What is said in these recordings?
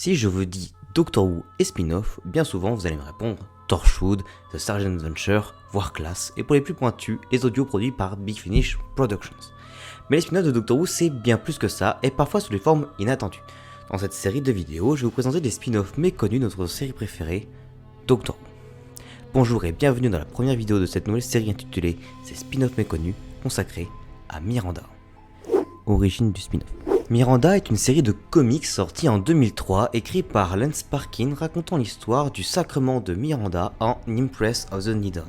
Si je vous dis Doctor Who et spin-off, bien souvent vous allez me répondre Torchwood, The Sargent Adventure, voire Class, et pour les plus pointus, les audios produits par Big Finish Productions. Mais les spin-offs de Doctor Who c'est bien plus que ça, et parfois sous des formes inattendues. Dans cette série de vidéos, je vais vous présenter des spin-offs méconnus de notre série préférée, Doctor Who. Bonjour et bienvenue dans la première vidéo de cette nouvelle série intitulée Ces spin-offs méconnus, consacrée à Miranda. Origine du spin-off. Miranda est une série de comics sortie en 2003, écrite par Lance Parkin, racontant l'histoire du sacrement de Miranda en Impress of the Needle.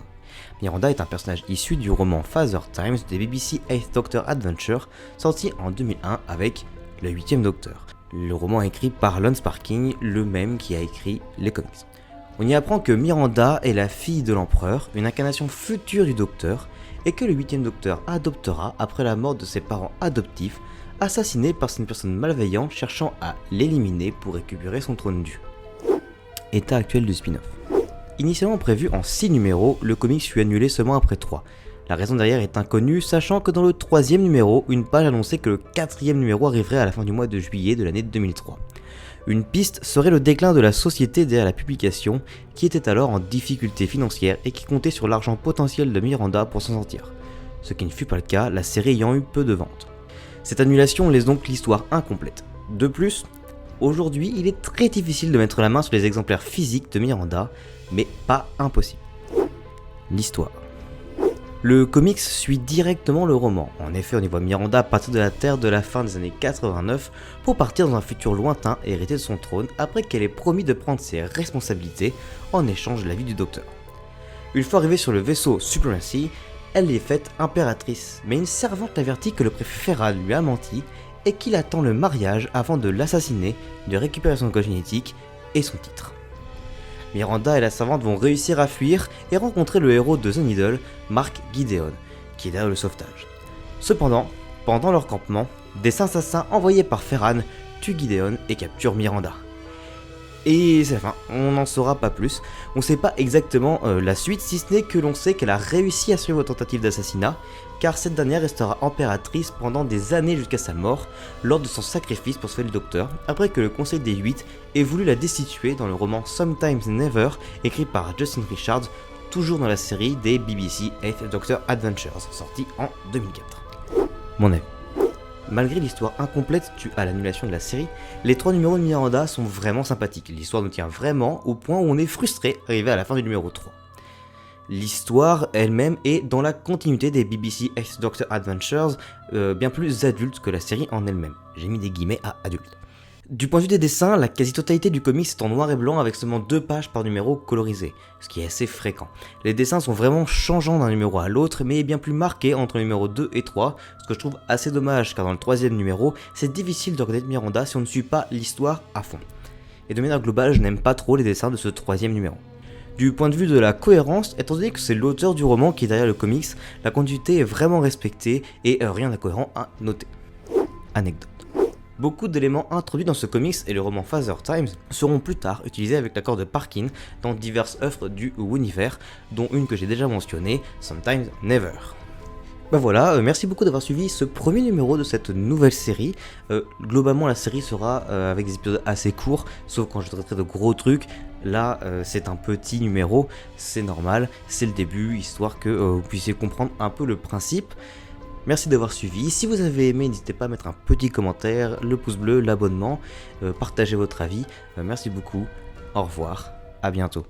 Miranda est un personnage issu du roman Father Times des BBC 8th Doctor Adventure, sorti en 2001 avec le 8ème Docteur. Le roman est écrit par Lance Parkin, le même qui a écrit les comics. On y apprend que Miranda est la fille de l'empereur, une incarnation future du Docteur, et que le 8ème Docteur adoptera après la mort de ses parents adoptifs, assassiné par une personne malveillante cherchant à l'éliminer pour récupérer son trône dû. État actuel du spin-off. Initialement prévu en 6 numéros, le comics fut annulé seulement après 3. La raison derrière est inconnue, sachant que dans le 3ème numéro, une page annonçait que le 4ème numéro arriverait à la fin du mois de juillet de l'année 2003. Une piste serait le déclin de la société derrière la publication, qui était alors en difficulté financière et qui comptait sur l'argent potentiel de Miranda pour s'en sortir. Ce qui ne fut pas le cas, la série ayant eu peu de ventes. Cette annulation laisse donc l'histoire incomplète. De plus, aujourd'hui, il est très difficile de mettre la main sur les exemplaires physiques de Miranda, mais pas impossible. L'histoire. Le comics suit directement le roman. En effet, on y voit Miranda partir de la Terre de la fin des années 89 pour partir dans un futur lointain et hériter de son trône après qu'elle ait promis de prendre ses responsabilités en échange de la vie du Docteur. Une fois arrivée sur le vaisseau Supremacy, elle est faite impératrice, mais une servante l'avertit que le préfet Ferran lui a menti et qu'il attend le mariage avant de l'assassiner, de récupérer son code génétique et son titre. Miranda et la servante vont réussir à fuir et rencontrer le héros de The Needle, Mark Gideon, qui est derrière le sauvetage. Cependant, pendant leur campement, des assassins envoyés par Ferran tuent Gideon et capturent Miranda. Et c'est la fin, on n'en saura pas plus, on sait pas exactement la suite, si ce n'est que l'on sait qu'elle a réussi à survivre aux tentatives d'assassinat, car cette dernière restera impératrice pendant des années jusqu'à sa mort, lors de son sacrifice pour sauver le Docteur, après que le Conseil des 8 ait voulu la destituer dans le roman Sometimes Never, écrit par Justin Richards, toujours dans la série des BBC 8th Doctor Adventures, sorti en 2004. Mon avis. Malgré l'histoire incomplète due à l'annulation de la série, les 3 numéros de Miranda sont vraiment sympathiques. L'histoire nous tient vraiment au point où on est frustré arrivé à la fin du numéro 3. L'histoire elle-même est dans la continuité des BBC 8th Doctor Adventures, bien plus adulte que la série en elle-même. J'ai mis des guillemets à adulte. Du point de vue des dessins, la quasi-totalité du comics est en noir et blanc avec seulement 2 pages par numéro colorisées, ce qui est assez fréquent. Les dessins sont vraiment changeants d'un numéro à l'autre, mais bien plus marqués entre le numéro 2 et 3, ce que je trouve assez dommage car dans le 3ème numéro, c'est difficile de reconnaître Miranda si on ne suit pas l'histoire à fond. Et de manière globale, je n'aime pas trop les dessins de ce 3ème numéro. Du point de vue de la cohérence, étant donné que c'est l'auteur du roman qui est derrière le comics, la continuité est vraiment respectée et rien d'incohérent à noter. Anecdote. Beaucoup d'éléments introduits dans ce comics et le roman Father Times seront plus tard utilisés avec l'accord de Parkin dans diverses œuvres du Whoniver, dont une que j'ai déjà mentionnée, Sometimes Never. Bah voilà, merci beaucoup d'avoir suivi ce premier numéro de cette nouvelle série. Globalement la série sera avec des épisodes assez courts, sauf quand je traiterai de gros trucs. Là c'est un petit numéro, c'est normal, c'est le début, histoire que vous puissiez comprendre un peu le principe. Merci d'avoir suivi, si vous avez aimé n'hésitez pas à mettre un petit commentaire, le pouce bleu, l'abonnement, partagez votre avis, merci beaucoup, au revoir, à bientôt.